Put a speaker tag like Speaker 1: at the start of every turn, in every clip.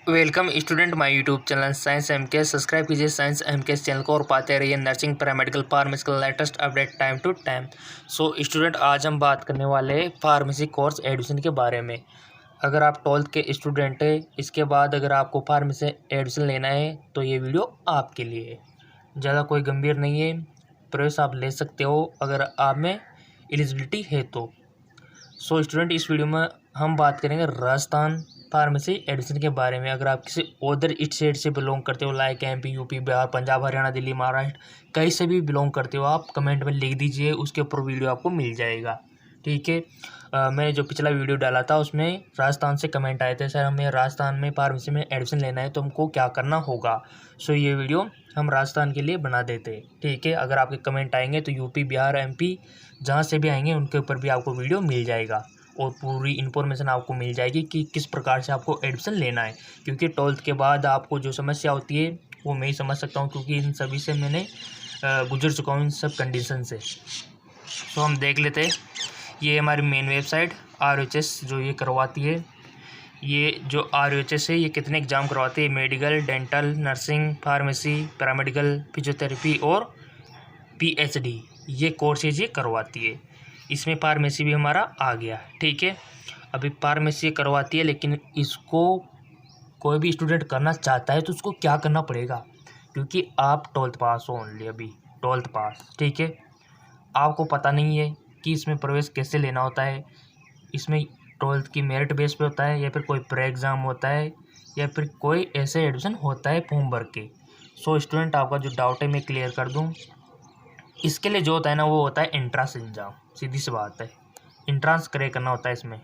Speaker 1: Welcome student my YouTube channel science MK. Subscribe कीजिए science MK channel को और पाते रहिए nursing paramedical pharmacy latest update time to time. So student, आज हम बात करने वाले हैं फार्मेसी कोर्स एडमिशन के बारे में। अगर आप 12th के स्टूडेंट हैं, इसके बाद अगर आपको फार्मेसी एडमिशन लेना है तो ये वीडियो आपके लिए है। ज़्यादा कोई गंभीर नहीं है, प्रवेश आप ले सकते हो अगर आप में एलिजिबिलिटी है तो। सो स्टूडेंट, इस वीडियो में हम बात करेंगे राजस्थान फार्मेसी एडमिशन के बारे में। अगर आप किसी अदर स्टेट से बिलोंग करते हो, like MP, UP, Bihar, Punjab, Haryana, Delhi, Maharashtra, कहीं से भी बिलोंग करते हो, आप कमेंट में लिख दीजिए, उसके ऊपर वीडियो आपको मिल जाएगा। ठीक है। मैंने जो पिछला वीडियो डाला था उसमें राजस्थान से कमेंट आए थे, सर हमें राजस्थान में फार्मेसी में एडमिशन लेना है तो हमको क्या करना होगा। सो ये वीडियो हम राजस्थान के लिए बना देते हैं। ठीक है। अगर आपके कमेंट आएंगे तो यूपी, बिहार, एमपी जहाँ से भी आएंगे उनके ऊपर भी आपको वीडियो मिल जाएगा और पूरी इन्फॉर्मेशन आपको मिल जाएगी कि किस प्रकार से आपको एडमिशन लेना है। क्योंकि 12th के बाद आपको जो समस्या होती है वो मैं ही समझ सकता हूँ, क्योंकि इन सभी से मैंने गुजर चुका हूँ, इन सब कंडीशन से। तो हम देख लेते हैं। ये हमारी मेन वेबसाइट RHS जो ये करवाती है। ये जो RHS है ये कितने एग्ज़ाम करवाती है? Medical, dental, nursing, pharmacy, paramedical, physiotherapy और PhD ये कोर्सेज ये करवाती है। इसमें फार्मेसी भी हमारा आ गया। ठीक है। अभी फार्मेसी करवाती है, लेकिन इसको कोई भी स्टूडेंट करना चाहता है तो उसको क्या करना पड़ेगा? क्योंकि आप 12th पास हो, ओनली अभी 12th पास। ठीक है। आपको पता नहीं है कि इसमें प्रवेश कैसे लेना होता है। इसमें 12th की मेरिट बेस पे होता है या फिर कोई प्री एग्ज़ाम होता है या फिर कोई ऐसे एडमिशन होता है फॉर्म भर के। सो स्टूडेंट, आपका जो डाउट है मैं क्लियर कर दूँ। इसके लिए जो होता है ना वो होता है एंट्रांस एग्ज़ाम। सीधी सी बात है, एंट्रांस क्रैक करना होता है इसमें।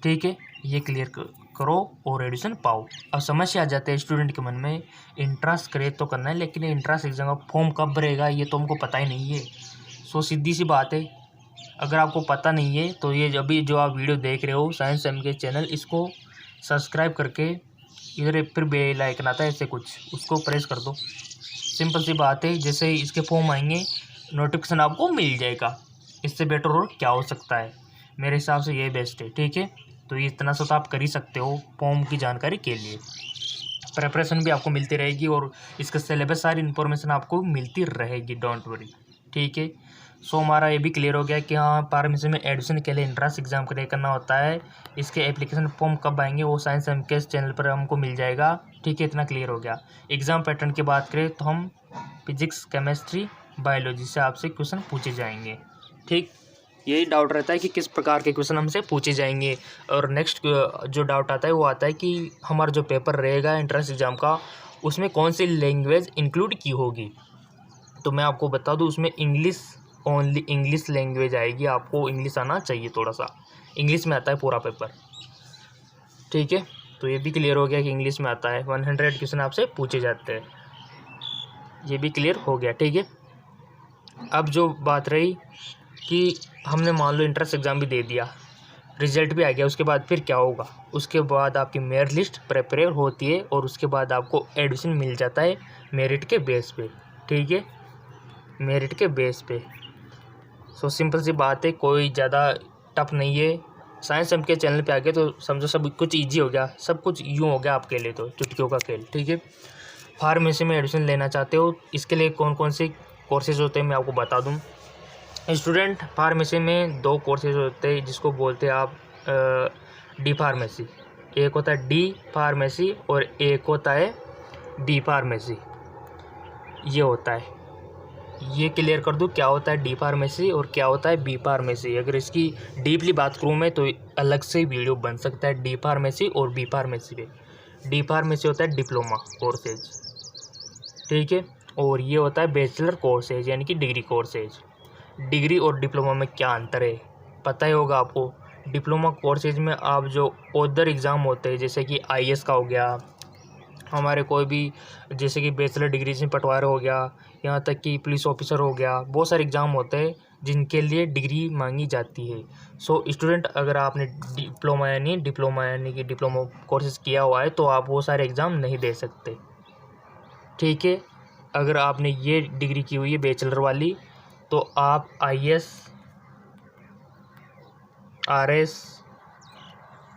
Speaker 1: ठीक है। ये क्लियर करो और एडमिशन पाओ। अब समस्या आ जाते हैं स्टूडेंट के मन में, एंट्रांस क्रैक तो करना है लेकिन एंट्रांस एग्ज़ाम का फॉर्म कब भरेगा ये तो हमको पता ही नहीं है। सो सीधी सी बात है, अगर आपको पता नहीं है तो ये अभी जो आप वीडियो देख रहे हो साइंस एमके चैनल, इसको सब्सक्राइब करके इधर फिर बेल आइकन आता है ऐसे कुछ, उसको प्रेस कर दो। सिंपल सी बात है, जैसे ही इसके फॉर्म आएंगे नोटिफिकेशन आपको मिल जाएगा। इससे बेटर और क्या हो सकता है? मेरे हिसाब से ये बेस्ट है। ठीक है। तो ये इतना सा तो आप कर ही सकते हो फॉर्म की जानकारी के लिए। प्रेपरेशन भी आपको मिलती रहेगी और इसका सिलेबस सारी इन्फॉर्मेशन आपको मिलती रहेगी, डोंट वरी। ठीक है। सो हमारा ये भी क्लियर हो गया कि हाँ, फार्मेसी में एडमिशन के लिए एंट्रेंस एग्ज़ाम क्लियर करना होता है। इसके एप्लीकेशन फॉर्म कब आएंगे वो साइंस एमके चैनल पर हमको मिल जाएगा। ठीक है, इतना क्लियर हो गया। एग्ज़ाम पैटर्न की बात करें तो हम फिजिक्स, केमिस्ट्री, बायोलॉजी से आपसे क्वेश्चन पूछे जाएंगे। ठीक, यही डाउट रहता है कि किस प्रकार के क्वेश्चन हमसे पूछे जाएंगे। और नेक्स्ट जो डाउट आता है वो आता है कि हमारा जो पेपर रहेगा एंट्रेंस एग्ज़ाम का, उसमें कौन सी लैंग्वेज इंक्लूड की होगी। तो मैं आपको बता दूं, उसमें इंग्लिश, ओनली इंग्लिश लैंग्वेज आएगी। आपको इंग्लिश आना चाहिए, थोड़ा सा इंग्लिश में आता है पूरा पेपर। ठीक है। तो ये भी क्लियर हो गया कि इंग्लिश में आता है। 100 क्वेश्चन आपसे पूछे जाते हैं, ये भी क्लियर हो गया। ठीक है। अब जो बात रही कि हमने मान लो एंट्रेंस एग्ज़ाम भी दे दिया, रिजल्ट भी आ गया, उसके बाद फिर क्या होगा? उसके बाद आपकी मेरिट लिस्ट प्रिपेयर होती है और उसके बाद आपको एडमिशन मिल जाता है मेरिट के बेस पे। ठीक है, मेरिट के बेस पे। सो सिंपल सी बात है, कोई ज़्यादा टफ नहीं है। साइंस एमके चैनल पे आ गए तो समझो सब कुछ ईजी हो गया, सब कुछ यूँ हो गया आपके लिए, तो चुटकियों का खेल। ठीक है। फार्मेसी में एडमिशन लेना चाहते हो, इसके लिए कौन कौन से कोर्सेज होते हैं मैं आपको बता दूँ। स्टूडेंट, फार्मेसी में 2 कोर्सेज होते हैं जिसको बोलते हैं आप डी फार्मेसी। एक होता है डी फार्मेसी और एक होता है बी फार्मेसी। ये होता है, ये क्लियर कर दूँ क्या होता है डी फार्मेसी और क्या होता है बी फार्मेसी। अगर इसकी डीपली बात करूँ मैं तो अलग से वीडियो बन सकता है डी फार्मेसी और बी फार्मेसी पे। डी फार्मेसी होता है डिप्लोमा कोर्सेज। ठीक है। और ये होता है बैचलर कोर्सेज यानी कि डिग्री कोर्सेज। डिग्री और डिप्लोमा में क्या अंतर है पता ही होगा आपको। डिप्लोमा कोर्सेज में आप जो अदर एग्ज़ाम होते हैं, जैसे कि IAS का हो गया, हमारे कोई भी जैसे कि बैचलर डिग्री से पटवारी हो गया, यहाँ तक कि पुलिस ऑफिसर हो गया, बहुत सारे एग्ज़ाम होते हैं जिनके लिए डिग्री मांगी जाती है। सो स्टूडेंट, अगर आपने डिप्लोमा यानी कि डिप्लोमा कोर्सेज किया हुआ है तो आप वो सारे एग्ज़ाम नहीं दे सकते। ठीक है। अगर आपने ये डिग्री की हुई है बैचलर वाली तो आप IAS, RS,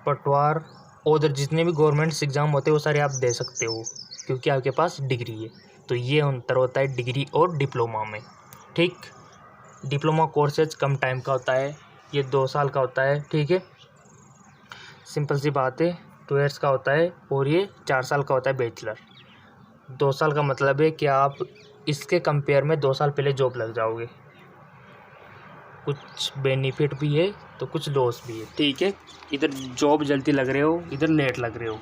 Speaker 1: पटवार उधर जितने भी गवर्नमेंट्स एग्ज़ाम होते हैं वो सारे आप दे सकते हो क्योंकि आपके पास डिग्री है। तो ये अंतर होता है डिग्री और डिप्लोमा में। ठीक, डिप्लोमा कोर्सेज कम टाइम का होता है, ये 2 साल का होता है। ठीक है, सिंपल सी बात है, 2 ईयर्स का होता है और ये 4 साल का होता है बैचलर। 2 साल का मतलब है कि आप इसके कंपेयर में 2 साल पहले जॉब लग जाओगे। कुछ बेनिफिट भी है तो कुछ लॉस भी है। ठीक है, इधर जॉब जल्दी लग रहे हो, इधर लेट लग रहे हो,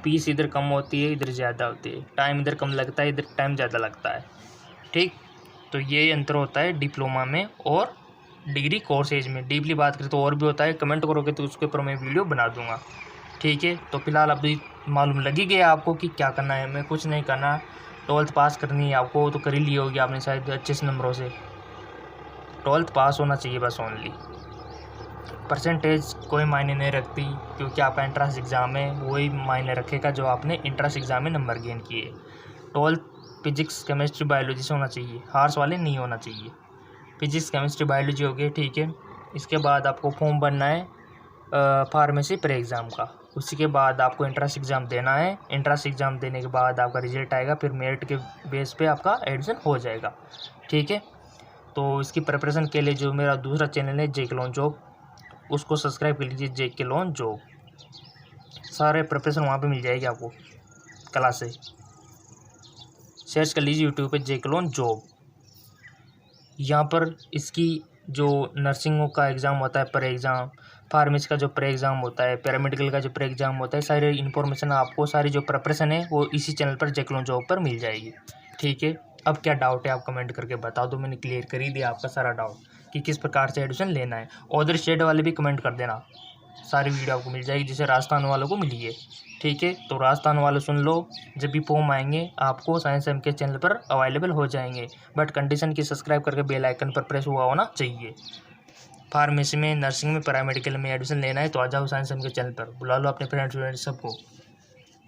Speaker 1: फीस इधर कम होती है, इधर ज़्यादा होती है, टाइम इधर कम लगता है, इधर टाइम ज़्यादा लगता है। ठीक, तो ये अंतर होता है डिप्लोमा में और डिग्री कोर्सेज में। डीपली बात करें तो और भी होता है, कमेंट करोगे तो उसके ऊपर मैं वीडियो बना दूंगा। ठीक है, तो फिलहाल अभी मालूम लगी गया आपको कि क्या करना है। हमें कुछ नहीं करना, 12th पास करनी है आपको, तो कर ही ली होगी आपने शायद अच्छे से नंबरों से। 12th पास होना चाहिए बस, ओनली। परसेंटेज कोई मायने नहीं रखती क्योंकि आपका एंट्रेंस एग्ज़ाम है, वही मायने रखेगा जो आपने एंट्रेंस एग्ज़ाम में नंबर गेन किए। 12th फिजिक्स केमिस्ट्री बायोलॉजी से होना चाहिए, आर्ट्स वाले नहीं होना चाहिए। फिजिक्स केमिस्ट्री बायोलॉजी हो गई। ठीक है, इसके बाद आपको फॉर्म भरना है फार्मेसी प्री एग्ज़ाम का। उसी के बाद आपको एंट्रेंस एग्ज़ाम देना है। एंट्रेंस एग्ज़ाम देने के बाद आपका रिजल्ट आएगा, फिर मेरिट के बेस पे आपका एडमिशन हो जाएगा। ठीक है, तो इसकी प्रिपरेशन के लिए जो मेरा दूसरा चैनल है जेके लॉन जॉब, उसको सब्सक्राइब कर लीजिए, जेके लॉन जॉब। सारे प्रिपरेशन वहाँ पे मिल जाएगी आपको, क्लासेस सर्च कर लीजिए यूट्यूब पे जेके लॉन जॉब। यहाँ पर इसकी जो नर्सिंगों का एग्ज़ाम होता है प्री एग्ज़ाम, फार्मेसी का जो प्री एग्ज़ाम होता है, पैरामेडिकल का जो प्री एग्ज़ाम होता है, सारी इन्फॉर्मेशन आपको, सारी जो प्रिपरेशन है वो इसी चैनल पर जेके लॉन जॉब पर मिल जाएगी। ठीक है, अब क्या डाउट है आप कमेंट करके बता दो, मैंने क्लियर कर ही दिया आपका सारा डाउट कि किस प्रकार से एडमिशन लेना है। अदर स्टेट वाले भी कमेंट कर देना, सारी वीडियो आपको मिल जाएगी जैसे राजस्थान वालों को मिली है। ठीक है, तो राजस्थान वाले सुन लो, जब भी फॉर्म आएंगे आपको साइंस एम के चैनल पर अवेलेबल हो जाएंगे, बट कंडीशन की सब्सक्राइब करके बेल आइकन पर प्रेस हुआ होना चाहिए। फार्मेसी में, नर्सिंग में, पैरामेडिकल में एडमिशन लेना है तो आ जाओ साइंस एम के चैनल पर, बुला लो अपने फ्रेंड्स व्रेंड्स सबको।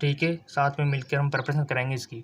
Speaker 1: ठीक है, साथ में मिलकर हम प्रिपरेशन करेंगे इसकी।